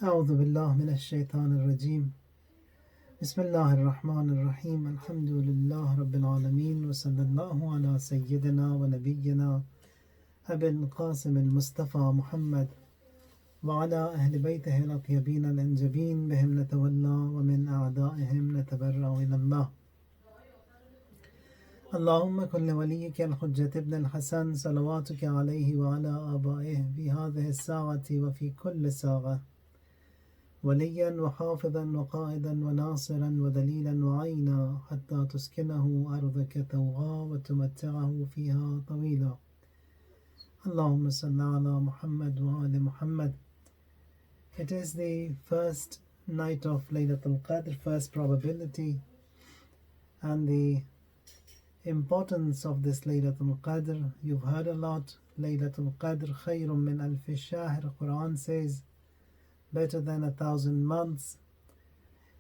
أعوذ بالله من الشيطان الرجيم بسم الله الرحمن الرحيم الحمد لله رب العالمين وصلى الله على سيدنا ونبينا أبي القاسم المصطفى محمد وعلى أهل بيته الأطيبين الأنجبين بهم نتولى ومن أعدائهم نتبرأ إلى الله. اللهم كن لوليك الحجة ابن الحسن صلواتك عليه وعلى آبائه في هذه الساعة وفي كل ساعة وليا وحافظا وقائدا وناصرا ودليلا وعينا حتى تسكنه أرضك توغا وتمتعه فيها طويلا. اللهم صل على محمد وآل محمد. It is the first night of Laylatul Qadr, first probability, and the importance of this Laylatul Qadr. You've heard a lot. Laylatul Qadr khayrun min alfi shahr. Quran says better than 1,000 months.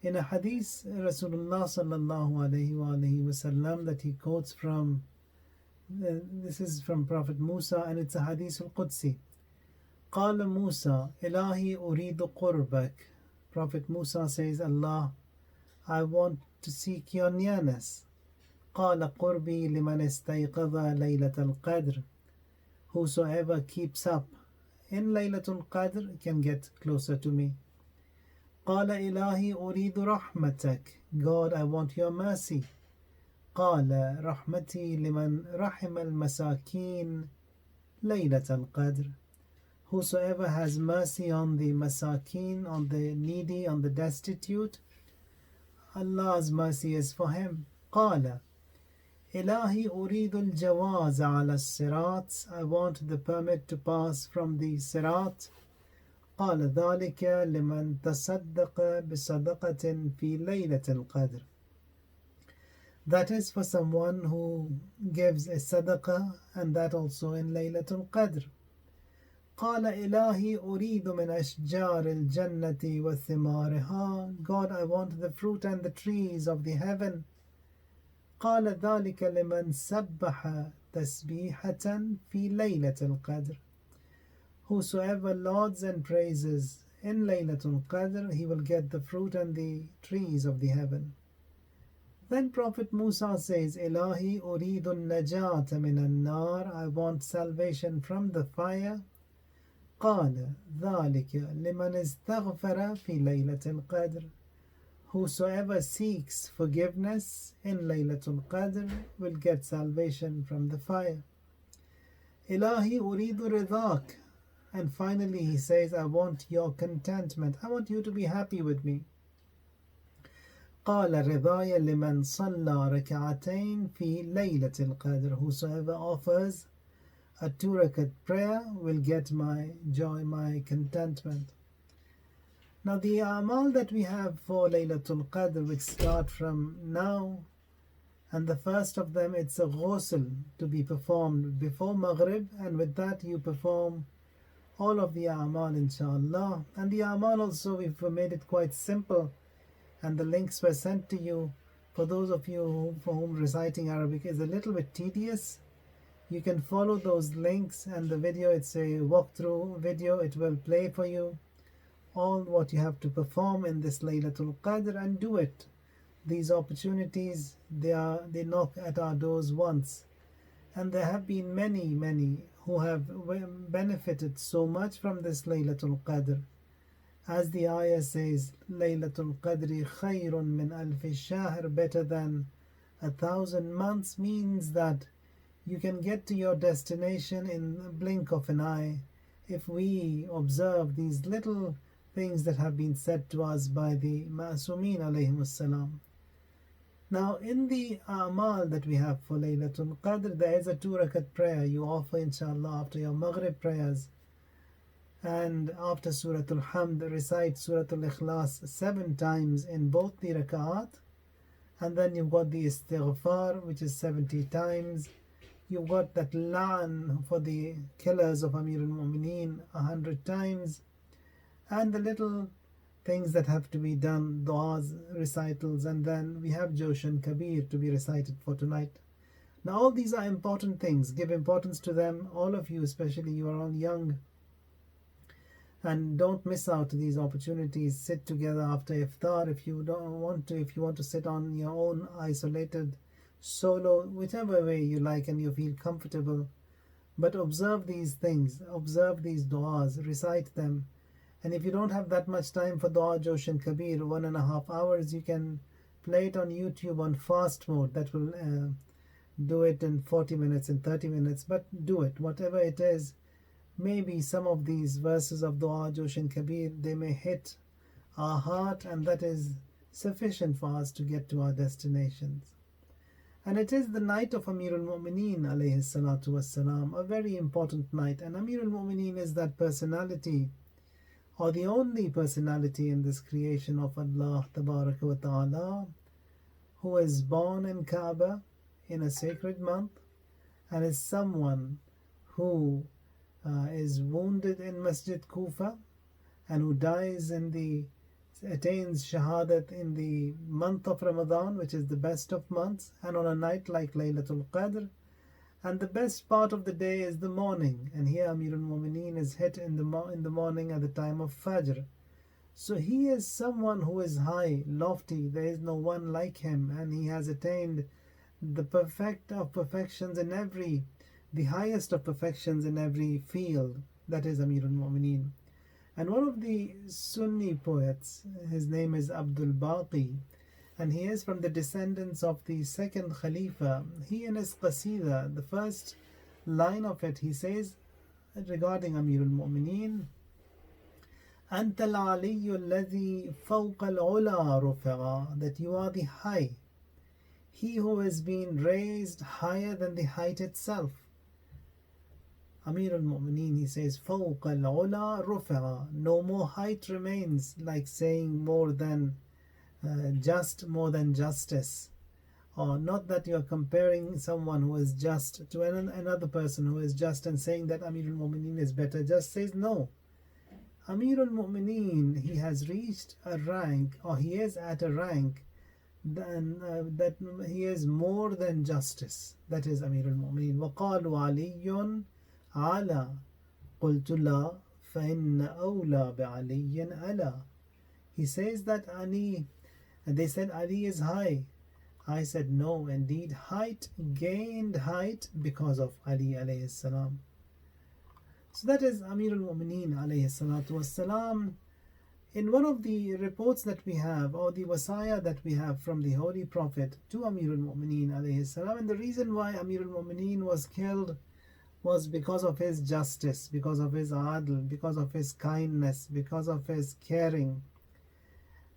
In a hadith, Rasulullah sallallahu alayhi wa wasallam that he quotes from, this is from Prophet Musa, and it's a hadith al-Qudsi. قال موسى إلهي أريد قربك. Prophet Musa says, Allah, I want to seek your nearness. قال قربي لمن استيقظ ليلة القدر. Whosoever keeps up in Laylatul Qadr can get closer to me. قال إلهي أريد رحمتك. God, I want your mercy. قال رحمتي لمن رحم المساكين ليلة القدر. Whosoever has mercy on the masakin, on the needy, on the destitute, Allah's mercy is for him. قال إلهي أريد الجواز على الصراط. I want the permit to pass from the sirat. قال ذلك لمن تصدق بصدقة في ليلة القدر. That is for someone who gives a sadaqah, and that also in Laylatul Qadr. قال إلهي أريد من أشجار الجنة وثمارها. God, I want the fruit and the trees of the heaven. قال ذلك لمن سبح تسبيحة في ليلة القدر. Whosoever lauds and praises in Laylatul Qadr, he will get the fruit and the trees of the heaven. Then Prophet Musa says, إلهي أريد النجاة من النار. I want salvation from the fire. قال ذلك لمن استغفر في ليلة القدر. Whosoever seeks forgiveness in Laylatul Qadr will get salvation from the fire. إلهي أريد رضاك. And finally he says, I want your contentment. I want you to be happy with me. قال رضاي لمن صلى ركعتين في ليلة القدر. Whosoever offers a 2-rakat prayer will get my joy, my contentment. Now the amal that we have for Laylatul Qadr, which start from now, and the first of them, it's a ghusl to be performed before Maghrib, and with that you perform all of the amal inshallah. And the amal also, we've made it quite simple, and the links were sent to you. For those of you for whom reciting Arabic is a little bit tedious, you can follow those links, and the video, it's a walkthrough video. It will play for you all what you have to perform in this Laylatul Qadr, and do it. These opportunities, they knock at our doors once, and there have been many who have benefited so much from this Laylatul Qadr. As the ayah says, Laylatul Qadri khayrun min alfi shahr, better than 1,000 months, means that you can get to your destination in a blink of an eye if we observe these little things that have been said to us by the Ma'asumeen alayhimus salam. Now in the amal that we have for Laylatul Qadr, there is a 2-rakat prayer you offer inshallah after your Maghrib prayers, and after Suratul Hamd recite Suratul Ikhlas 7 times in both the raka'at, and then you've got the istighfar, which is 70 times. You've got that la'an for the killers of Amirulmomineen 100 times, and the little things that have to be done, du'as, recitals, and then we have Joshan Kabir to be recited for tonight. Now all these are important things. Give importance to them. All of you, especially, you are all young. And don't miss out these opportunities. Sit together after iftar if you don't want to. If you want to sit on your own, isolated, solo, whichever way you like and you feel comfortable. But observe these things, observe these du'as, recite them. And if you don't have that much time for Dua Joshan Kabir, 1.5 hours, you can play it on YouTube on fast mode. That will do it in 40 minutes, in 30 minutes. But do it, whatever it is. Maybe some of these verses of Dua Joshan Kabir, they may hit our heart, and that is sufficient for us to get to our destinations. And it is the night of Amirulmomineen alayhi salatu wassalam, a very important night. And Amirulmomineen is that personality, or the only personality in this creation of Allah Tabaraka wa Ta'ala, who is born in Kaaba in a sacred month, and is someone who is wounded in Masjid Kufa, and who attains shahadat in the month of Ramadan, which is the best of months, and on a night like Laylatul Qadr. And the best part of the day is the morning, and here Amirulmomineen is hit in the morning at the time of Fajr. So he is someone who is high, lofty, there is no one like him, and he has attained the perfect of perfections the highest of perfections in every field. That is Amirulmomineen. And one of the Sunni poets, his name is Abdul Baqi, and he is from the descendants of the second Khalifa. He in his Qasida, the first line of it, he says regarding Amirulmomineen, أنت العلي الذي فوق العلا رفع, that you are the high, he who has been raised higher than the height itself. Amirulmomineen, he says, فوق العلا رفع, no more height remains, like saying more than more than justice. Or not that you are comparing someone who is just to another person who is just and saying that Amirulmomineen is better. Just says no. Amirulmomineen, he has reached a rank, or he is at a rank that he is more than justice. That is Amirulmomineen. وقالوا علي على قلت لا فإن أولى بعلي ألا. He says that Ali, and they said Ali is high. I said no, indeed height gained height because of Ali alayhi salam. So that is Amirulmomineen alayhi salatu wassalam. In one of the reports that we have, or the wasaya that we have from the Holy Prophet to Amirulmomineen alayhi salam, and the reason why Amirulmomineen was killed was because of his justice, because of his adl, because of his kindness, because of his caring.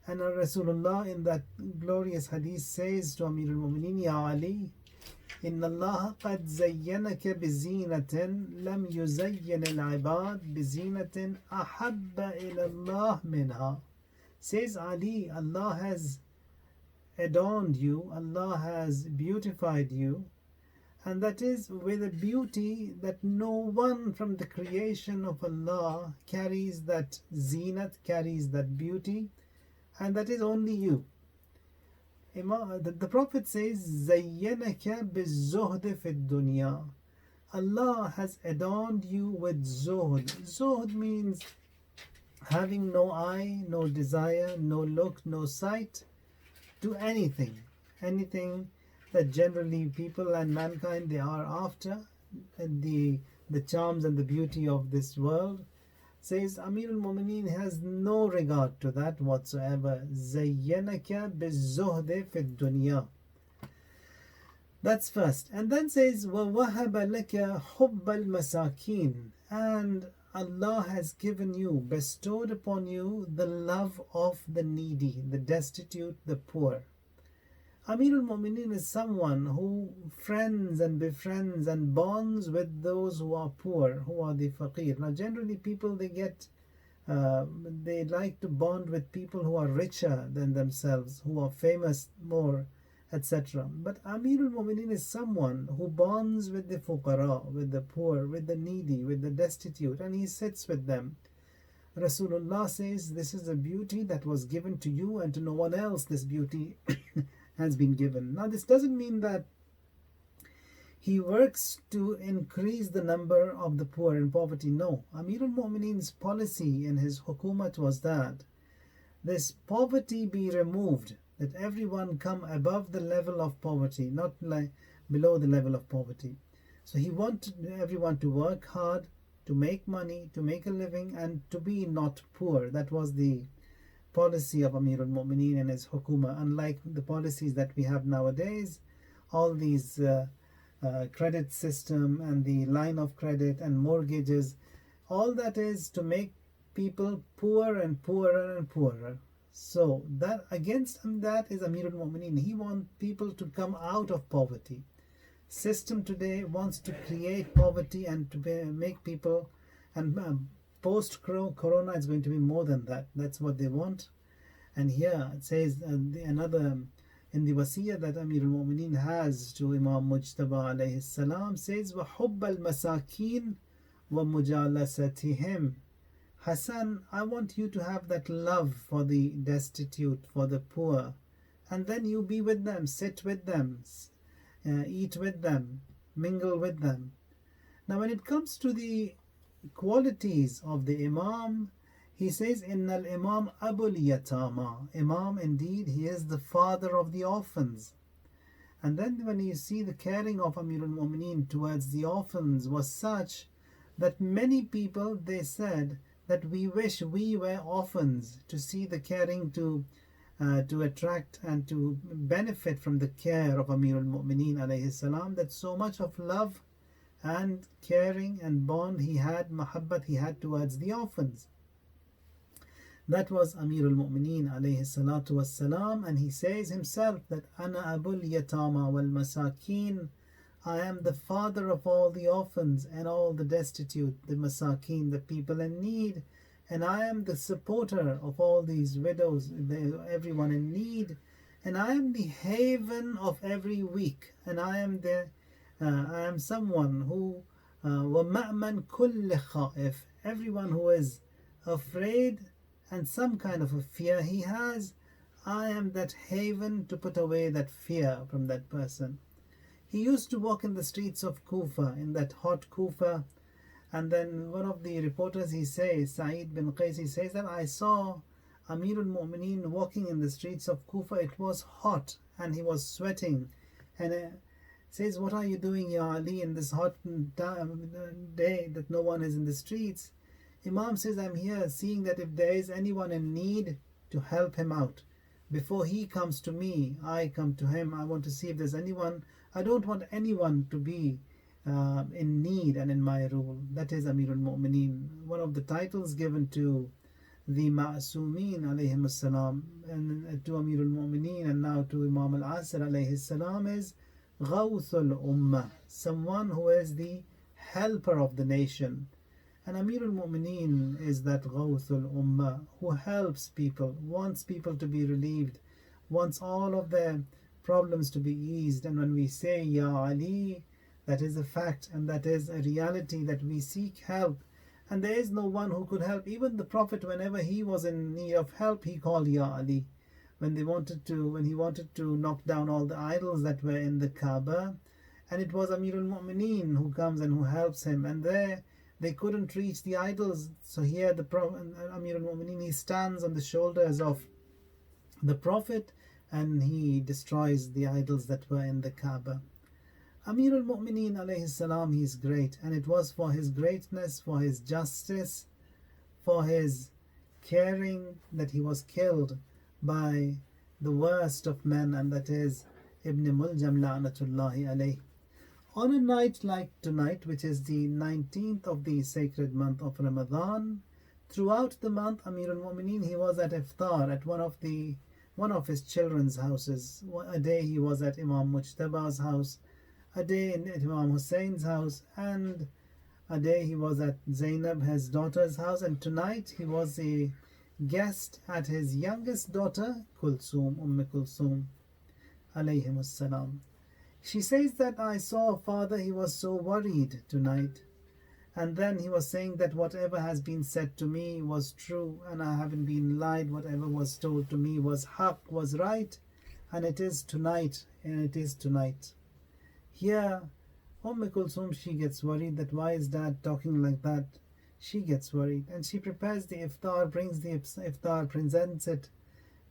And Rasulullah in that glorious hadith says to Amirulmomineen, Ya Ali, إن الله قد زينك بزينة لم يزين العباد بزينة أحب إلى الله منها. Says Ali, Allah has adorned you, Allah has beautified you, and that is with a beauty that no one from the creation of Allah carries that zinat, carries that beauty, and that is only you. The Prophet says, زَيَّنَكَ بِالزُّهْدِ فِي الدُّنْيَا. Allah has adorned you with zuhd. Zuhd means having no eye, no desire, no look, no sight to anything. Anything that generally people and mankind, they are after, the charms and the beauty of this world. Says Amirulmomineen has no regard to that whatsoever. Zayyanaka bizuhdi fid dunya. That's first. And then says وَوَهَبَ لَكَ حُبَّ الْمَسَاكِينَ. And Allah has given you, bestowed upon you the love of the needy, the destitute, the poor. Amirulmomineen is someone who friends and befriends and bonds with those who are poor, who are the faqir. Now generally people they like to bond with people who are richer than themselves, who are famous more, etc. But Amirulmomineen is someone who bonds with the fuqara, with the poor, with the needy, with the destitute, and he sits with them. Rasulullah says this is a beauty that was given to you, and to no one else this beauty has been given. Now this doesn't mean that he works to increase the number of the poor in poverty. No, Amirulmomineen's policy in his hukumat was that this poverty be removed, that everyone come above the level of poverty, not like below the level of poverty. So he wanted everyone to work hard, to make money, to make a living, and to be not poor. That was the policy of Amirulmomineen and his hukuma. Unlike the policies that we have nowadays, all these credit system and the line of credit and mortgages, all that is to make people poorer and poorer and poorer. So that against that is Amirulmomineen. He wants people to come out of poverty. System today wants to create poverty and to make people, and post corona is going to be more than that. That's what they want. And here it says another in the wasiyah that Amirulmomineen has to Imam Mujtaba alayhi salam, says وَحُبَّ الْمَسَاكِينَ وَمُجَالَسَتِهِمْ. Hassan, I want you to have that love for the destitute, for the poor, and then you be with them, sit with them, eat with them, mingle with them. Now when it comes to the qualities of the Imam, he says, Innal Imam Abul Yatama. Imam, indeed, he is the father of the orphans. And then when you see the caring of Amirulmomineen towards the orphans was such that many people, they said that we wish we were orphans, to see the caring, to attract and to benefit from the care of Amirulmomineen alayhi salam, that so much of love and caring and bond he had, mahabbat he had towards the orphans. That was Amirulmomineen alayhi salatu wassalam, and he says himself that Ana Abul Yatama wal Masakin, I am the father of all the orphans and all the destitute, the Masakin, the people in need, and I am the supporter of all these widows, everyone in need, and I am the haven of every weak, and I am someone who وَمَأْمَنْ كُلِّ خَائِفٍ, everyone who is afraid and some kind of a fear he has, I am that haven to put away that fear from that person. He used to walk in the streets of Kufa, in that hot Kufa, and then one of the reporters, he says, Sa'id bin Qais, he says that I saw Amirulmomineen walking in the streets of Kufa. It was hot and he was sweating, and says, what are you doing, Ya Ali, in this hot day that no one is in the streets? Imam says, I'm here seeing that if there is anyone in need, to help him out. Before he comes to me, I come to him. I want to see if there's anyone. I don't want anyone to be in need and in my rule. That is Amirulmomineen. One of the titles given to the Ma'asumeen alayhim salam, and to Amirulmomineen, and now to Imam al-Asr alayhi salam, is Ghawthul Ummah, someone who is the helper of the nation. And Amirulmomineen is that Ghawthul Ummah, who helps people, wants people to be relieved, wants all of their problems to be eased. And when we say Ya Ali, that is a fact and that is a reality, that we seek help, and there is no one who could help. Even the Prophet, whenever he was in need of help, he called Ya Ali. When he wanted to knock down all the idols that were in the Kaaba, and it was Amirulmomineen who comes and who helps him, and there they couldn't reach the idols. So here the Amirulmomineen, he stands on the shoulders of the Prophet and he destroys the idols that were in the Kaaba. Amirulmomineen alayhi salam, he is great, and it was for his greatness, for his justice, for his caring, that he was killed by the worst of men, and that is Ibn Muljam la'natullahi alayh. On a night like tonight, which is the 19th of the sacred month of Ramadan, throughout the month, Amirulmomineen, he was at iftar at one of his children's houses. A day he was at Imam Mujtaba's house, a day in Imam Hussein's house, and a day he was at Zainab, his daughter's house, and tonight he was a guest at his youngest daughter, Kulsum, Kulsum, alayhim salam. She says that I saw father, he was so worried tonight, and then he was saying that whatever has been said to me was true, and I haven't been lied. Whatever was told to me was haq, was right, and it is tonight, and it is tonight. Here Kulsum, she gets worried that why is dad talking like that? She gets worried and she prepares the iftar, brings the iftar, presents it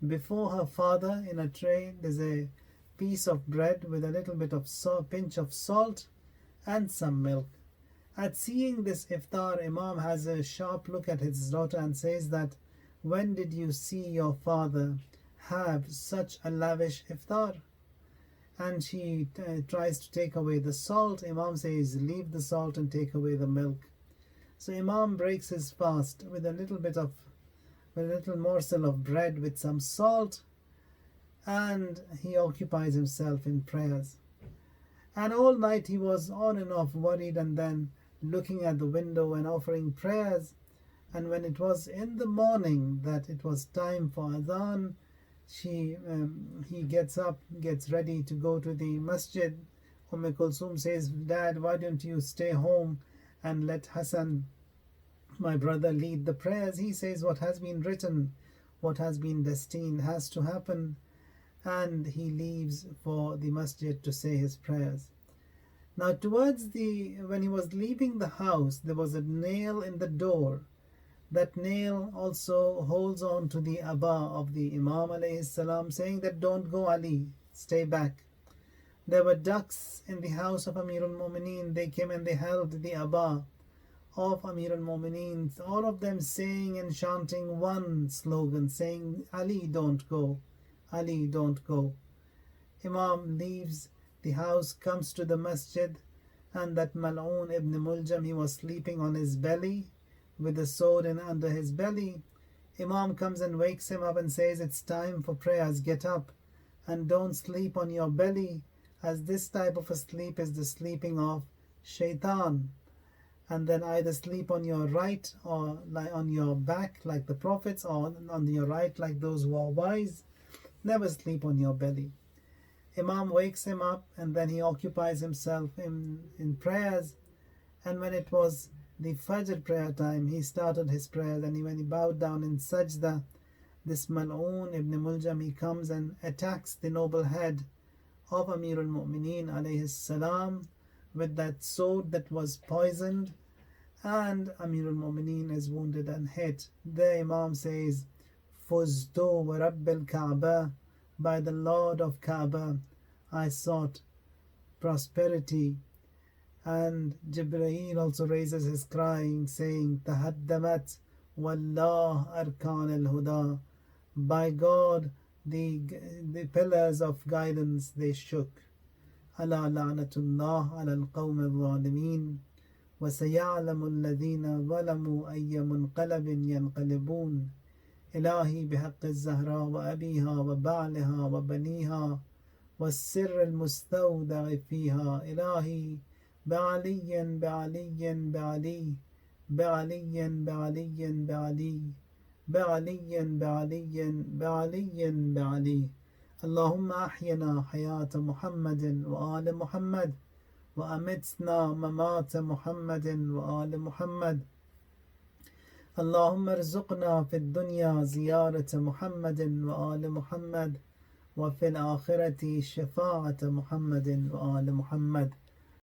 before her father in a tray. There's a piece of bread with a little bit of pinch of salt and some milk. At seeing this iftar, Imam has a sharp look at his daughter and says that, when did you see your father have such a lavish iftar? And she tries to take away the salt. Imam says, leave the salt and take away the milk. So Imam breaks his fast with a little morsel of bread with some salt, and he occupies himself in prayers. And all night he was on and off worried, and then looking at the window and offering prayers. And when it was in the morning that it was time for adhan, he gets up, gets ready to go to the masjid. Kulsum says, Dad, why don't you stay home and let Hassan, my brother, lead the prayers? He says, what has been written, what has been destined has to happen. And he leaves for the masjid to say his prayers. Now when he was leaving the house, there was a nail in the door. That nail also holds on to the abba of the Imam alayhi salam, saying that, don't go, Ali, stay back. There were ducks in the house of Amirulmomineen. They came and they held the abba of Amirulmomineen, all of them saying and chanting one slogan, saying, Ali, don't go, Ali, don't go. Imam leaves the house, comes to the masjid, and that Mal'oon ibn Muljam, he was sleeping on his belly with a sword under his belly. Imam comes and wakes him up and says, it's time for prayers, get up and don't sleep on your belly, as this type of a sleep is the sleeping of shaitan. And then either sleep on your right or on your back like the prophets, or on your right like those who are wise. Never sleep on your belly. Imam wakes him up, and then he occupies himself in prayers. And when it was the Fajr prayer time, he started his prayers, and when he bowed down in sajda, this Mal'oon ibn Muljam, he comes and attacks the noble head of Amirulmomineen alayhi salam with that sword that was poisoned, and Amirulmomineen is wounded and hit. The Imam says, Fuzdu wa Rabbil Kaaba, by the Lord of Kaaba I sought prosperity. And Jibreel also raises his crying, saying, Tahaddamat wallah arkan al-huda, by God the pillars of guidance they shook. Ala la'natullah ala al-qawm al-zalimin, wa sayalamu alladhina zalamu ayya munqalabin yanqalibun. Ilahi bihaqq az-zahra wa abiha wa ba'liha wa baniha والسر المستودع فيها إلهي بعلي بعلي بعلي بعلي بعلي بعلي بعلي بعلي بعلي بعلي اللهم أحينا حياة محمد وآل محمد وأمتنا ممات محمد وآل محمد اللهم ارزقنا في الدنيا زيارة محمد وآل محمد وفي الآخرة شفاعة محمد وآل محمد.